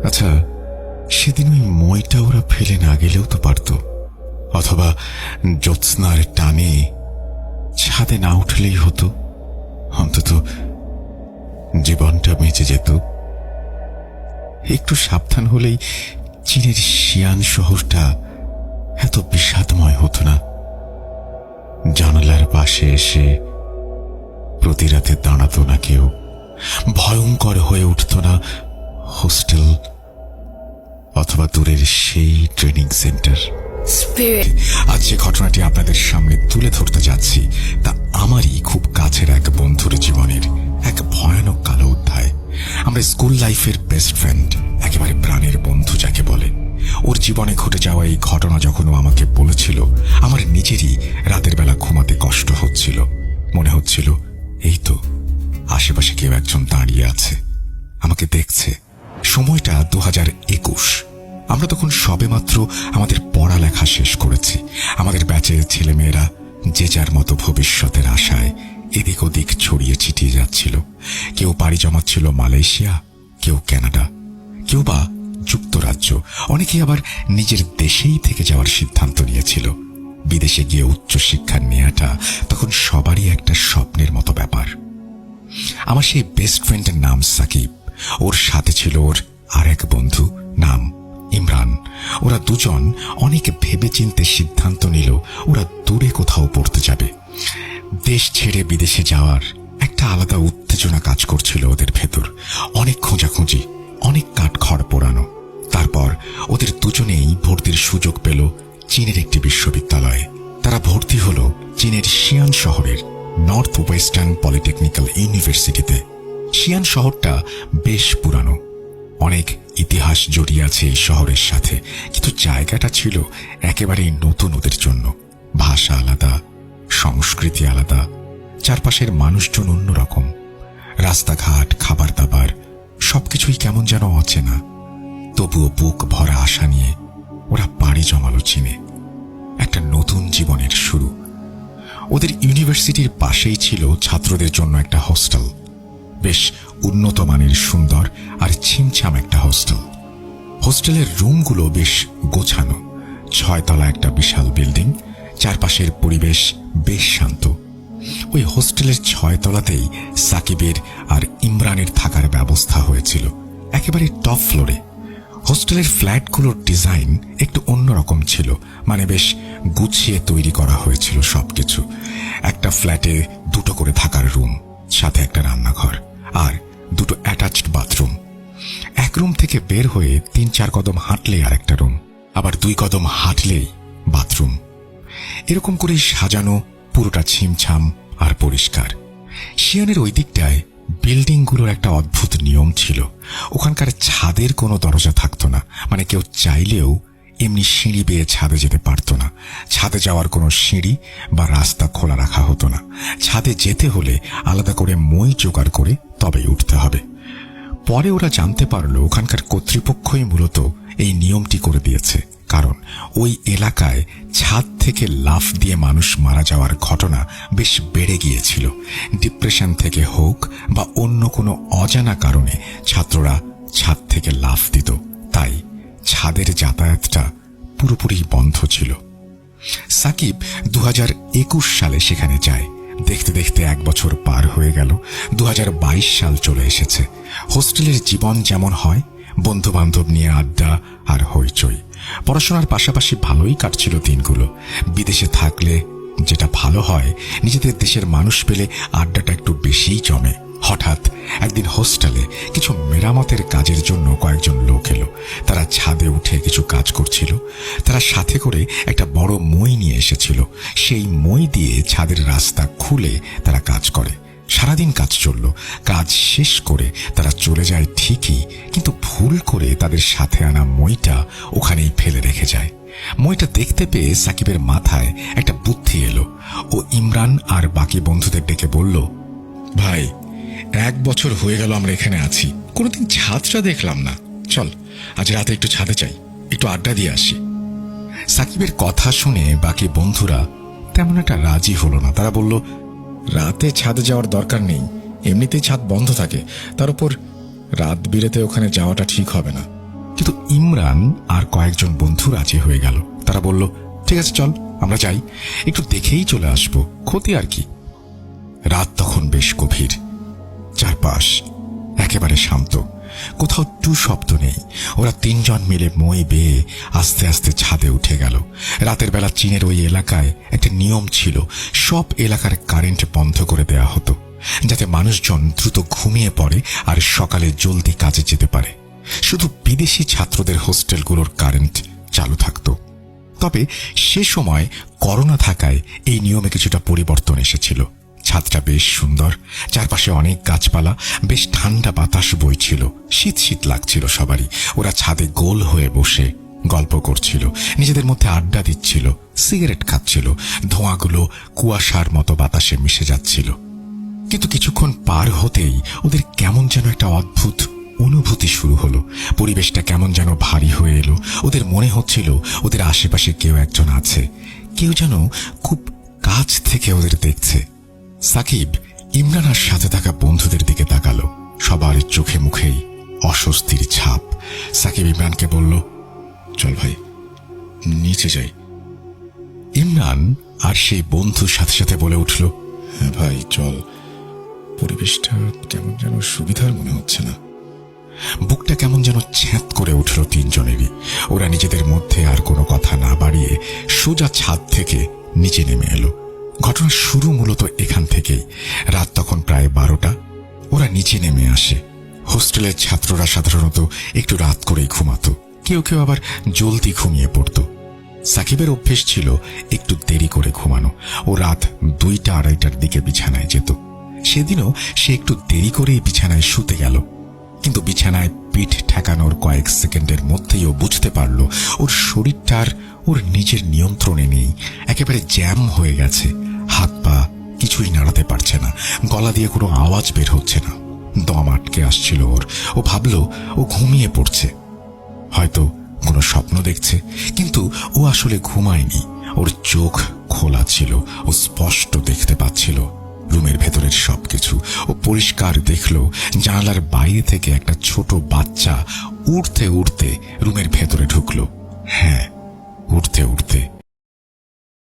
আচ্ছা, সেদিন ওই মইটা ওরা ফেলে না গেলেও তো পারত, অথবা জ্যোৎস্নার টানে ছাদে না উঠলেই হতো। অন্তত জীবনটা বেঁচে যেত। একটু সাবধান হলেই চীনের শিয়ান শহরটা এত বিষাদময় হতো না। জানালার পাশে এসে প্রতি রাতে দাঁড়াতো না কেউ, ভয়ঙ্কর হয়ে উঠত না হোস্টেল অথবা দূরের সেই ট্রেনিং সেন্টার। আজ যে ঘটনাটি আপনাদের সামনে তুলে ধরতে যাচ্ছি তা আমারই খুব কাছের এক বন্ধুর জীবনের এক ভয়ানক কালো অধ্যায়। আমরা স্কুল লাইফের বেস্ট ফ্রেন্ড, একেবারে প্রাণের বন্ধু যাকে বলে। ওর জীবনে ঘটে যাওয়া এই ঘটনা যখন ও আমাকে বলেছিল, আমার নিজেরই রাতের বেলা ঘুমাতে কষ্ট হচ্ছিল। মনে হচ্ছিল এই তো আশেপাশে কেউ একজন দাঁড়িয়ে আছে, আমাকে দেখছে। সময়টা 2021। আমরা তখন সবেমাত্র আমাদের পড়ালেখা শেষ করেছি। আমাদের ব্যাচের ছেলেমেয়েরা যে যার মতো ভবিষ্যতের আশায় এদিক ওদিক ছড়িয়ে ছিটিয়ে যাচ্ছিল। কেউ পাড়ি জমাচ্ছিল মালয়েশিয়া, কেউ কানাডা, কেউ বা যুক্তরাজ্য, অনেকেই আবার নিজের দেশেই থেকে যাওয়ার সিদ্ধান্ত নিয়েছিল। বিদেশে গিয়ে উচ্চশিক্ষা নেওয়াটা তখন সবারই একটা স্বপ্নের মতো ব্যাপার। আমার সেই বেস্ট ফ্রেন্ডের নাম সাকিব, ওর সাথে ছিল ওর আর এক বন্ধু নাম ইমরান। ওরা দুজন অনেক ভেবেচিন্তে সিদ্ধান্ত নিল ওরা দূরে কোথাও পড়তে যাবে। দেশ ছেড়ে বিদেশে যাওয়ার একটা আলাদা উত্তেজনা কাজ করছিল ওদের ভেতর। অনেক খোঁজাখুঁজি, অনেক কাঠখড় পোড়ানো। তারপর ওদের দুজনেই ভর্তির সুযোগ পেল চীনের একটি বিশ্ববিদ্যালয়ে। তারা ভর্তি হল চীনের শিয়ান শহরের নর্থ ওয়েস্টার্ন পলিটেকনিক্যাল ইউনিভার্সিটিতে। শিয়ান শহরটা বেশ পুরানো, অনেক ইতিহাস জড়িয়ে আছে এই শহরের সাথে, কিন্তু জায়গাটা ছিল একেবারেই নতুন ওদের জন্য। ভাষা আলাদা, সংস্কৃতি আলাদা, চারপাশের মানুষজন অন্যরকম। রাস্তাঘাট, খাবার দাবার সবকিছুই কেমন যেন অচেনা। তবুও বুক ভরা আশা নিয়ে ওরা পাড়ি জমালো চীনে, একটা নতুন জীবনের শুরু। ওদের ইউনিভার্সিটির পাশেই ছিল ছাত্রদের জন্য একটা হোস্টেল, বেশ উন্নত মানের, সুন্দর আর ছিমছাম একটা হোস্টেল। হোস্টেলের রুমগুলো বেশ গোছানো, 6 তলা একটা বিশাল বিল্ডিং, চারপাশের পরিবেশ বেশ শান্ত। ওই হোস্টেলের 6 তলাতেই সাকিবের আর ইমরানের থাকার ব্যবস্থা হয়েছিল, একেবারে টপ ফ্লোরে। হোস্টেলের ফ্ল্যাটগুলোর ডিজাইন একটু অন্যরকম ছিল, মানে বেশ গুছিয়ে তৈরি করা হয়েছিল সবকিছু। একটা ফ্ল্যাটে 2টো করে থাকার রুম, সাথে একটা রান্নাঘর আর 2টো অ্যাটাচড বাথরুম। এক রুম থেকে বের হয়ে 3-4 কদম হাঁটলেই আর একটা রুম, আবার 2 কদম হাঁটলেই বাথরুম। এরকম করেই সাজানো, পুরোটা ছিমছাম আর পরিষ্কার। শিয়ানের ওই দিকটায় বিল্ডিংগুলোর একটা অদ্ভুত নিয়ম ছিল। ওখানকার ছাদের কোনো দরজা থাকতো না, মানে কেউ চাইলেও এমনি সিঁড়ি বেয়ে ছাদে যেতে পারত না। ছাদে যাওয়ার কোনো সিঁড়ি বা রাস্তা খোলা রাখা হতো না। ছাদে যেতে হলে আলাদা করে মই জোগাড় করে তবেই উঠতে হবে। পরে ওরা জানতে পারলো ওখানকার কর্তৃপক্ষই মূলত এই নিয়মটি করে দিয়েছে, কারণ ওই এলাকায় ছাদ থেকে লাফ দিয়ে মানুষ মারা যাওয়ার ঘটনা বেশ বেড়ে গিয়েছিল। ডিপ্রেশন থেকে হোক বা অন্য কোনো অজানা কারণে ছাত্ররা ছাদ থেকে লাফ দিত, তাই ছাদের যাতায়াতটা পুরোপুরি বন্ধ ছিল। সাকিব 2021 সালে সেখানে যায়। দেখতে দেখতে 1 বছর পার হয়ে গেল। 2022 সাল চলে এসেছে। হোস্টেলের জীবন যেমন হয়, বন্ধু বান্ধব নিয়ে আড্ডা আর হইচই। পড়াশোনার পাশাপাশি ভালোই কাটছিল দিনগুলো। বিদেশে থাকলে যেটা ভালো হয়, নিজেদের দেশের মানুষ পেলে আড্ডাটা একটু বেশিই জমে। হঠাৎ একদিন হোস্টেলে কিছু মেরামতের কাজের জন্য কয়েকজন লোক এলো। তারা ছাদে উঠে কিছু কাজ করছিল। তারা সাথে করে একটা বড় মই নিয়ে এসেছিল। সেই মই দিয়ে ছাদের রাস্তা খুলে তারা কাজ করে। সারাদিন কাজ চলল। কাজ শেষ করে তারা চলে যায় ঠিকই, কিন্তু ভুল করে তাদের সাথে আনা মইটা ওখানেই ফেলে রেখে যায়। মইটা দেখতে পেয়ে সাকিবের মাথায় একটা বুদ্ধি এলো। ও ইমরান আর বাকি বন্ধুদের ডেকে বলল, ভাই, 1 বছর হয়ে গেল আমরা এখানে আছি, কোনোদিন ছাদটা দেখলাম না। চল আজ রাতে একটু ছাদে যাই, একটু আড্ডা দিয়ে আসি। সাকিবের কথা শুনে বাকি বন্ধুরা তেমন একটা রাজি হলো না। তারা বলল, রাতে ছাদে যাওয়ার দরকার নেই, এমনিতেই ছাদ বন্ধ থাকে, তার উপর রাত বিরেতে ওখানে যাওয়াটা ঠিক হবে না। কিন্তু ইমরান আর কয়েকজন বন্ধু রাজি হয়ে গেল। তারা বলল, ঠিক আছে চল আমরা যাই, একটু দেখেই চলে আসবো, ক্ষতি আর কি। রাত তখন বেশ গভীর, চারপাশ একেবারে শান্ত, কোথাও টু শব্দ নেই। ওরা তিনজন মিলে মই বেয়ে আস্তে আস্তে ছাদে উঠে গেল। রাতের বেলা চীনের ওই এলাকায় একটা নিয়ম ছিল, সব এলাকার কারেন্ট বন্ধ করে দেয়া হতো, যাতে মানুষজন দ্রুত ঘুমিয়ে পড়ে আর সকালে জলদি কাজে যেতে পারে। শুধু বিদেশি ছাত্রদের হোস্টেলগুলোর কারেন্ট চালু থাকতো। তবে সে সময় করোনা থাকায় এই নিয়মে কিছুটা পরিবর্তন এসেছিল। ছাদটা বেশ সুন্দর, চারপাশে অনেক গাছপালা, বেশ ঠান্ডা বাতাস বইছিল, শীত শীত লাগছিল সবারই। ওরা ছাদে গোল হয়ে বসে গল্প করছিল, নিজেদের মধ্যে আড্ডা দিচ্ছিল, সিগারেট খাচ্ছিল, ধোঁয়াগুলো কুয়াশার মতো বাতাসে মিশে যাচ্ছিল। কিন্তু কিছুক্ষণ পার হতেই ওদের কেমন যেন একটা অদ্ভুত অনুভূতি শুরু হলো। পরিবেশটা কেমন যেন ভারী হয়ে এলো। ওদের মনে হচ্ছিল ওদের আশেপাশে কেউ একজন আছে, কেউ যেন খুব কাছ থেকে ওদের দেখছে। সাকিব ইমরানার সাথে থাকা বন্ধুদের দিকে তাকালো, সবার চোখে মুখেই অস্বস্তির ছাপ। সাকিব ইমরানকে বলল, চল ভাই নিচে যাই। ইমরান আর সেই বন্ধুর সাথে সাথে বলে উঠল, হ্যাঁ ভাই চল, পরিবেশটা কেমন যেন সুবিধার মনে হচ্ছে না। বুকটা কেমন যেন ছ্যাঁত করে উঠল তিনজনেরই। ওরা নিজেদের মধ্যে আর কোনো কথা না বাড়িয়ে সোজা ছাদ থেকে নিচে নেমে এলো। ঘটনার শুরু মূলত এখান থেকেই। রাত তখন প্রায় 12টা। ওরা নিচে নেমে আসে। হোস্টেলের ছাত্ররা সাধারণত একটু রাত করেই ঘুমাতো, কেউ কেউ আবার জলদি ঘুমিয়ে পড়ত। সাকিবের অভ্যেস ছিল একটু দেরি করে ঘুমানো। ও রাত 2টা-2:30টার দিকে বিছানায় যেত। সেদিনও সে একটু দেরি করেই বিছানায় শুতে গেল, কিন্তু বিছানায় পিঠ ঠেকানোর কয়েক সেকেন্ডের মধ্যেই ও বুঝতে পারল ওর শরীরটার ওর নিজের নিয়ন্ত্রণে নেই, একেবারে জ্যাম হয়ে গেছে। হাত পা কিছুই নাড়াতে পারছে না, গলা দিয়ে কোনো আওয়াজ বের হচ্ছে না, দম আটকে আসছিল ওর। ও ভাবল ও ঘুমিয়ে পড়ছে, হয়তো কোনো স্বপ্ন দেখছে, কিন্তু ও আসলে ঘুমায়নি। ওর চোখ খোলা ছিল, ও স্পষ্ট দেখতে পাচ্ছিল রুমের ভেতরের সবকিছু। ও পরিষ্কার দেখল জানালার বাইরে থেকে একটা ছোট বাচ্চা উড়তে উড়তে রুমের ভেতরে ঢুকলো। হ্যাঁ, উড়তে উড়তে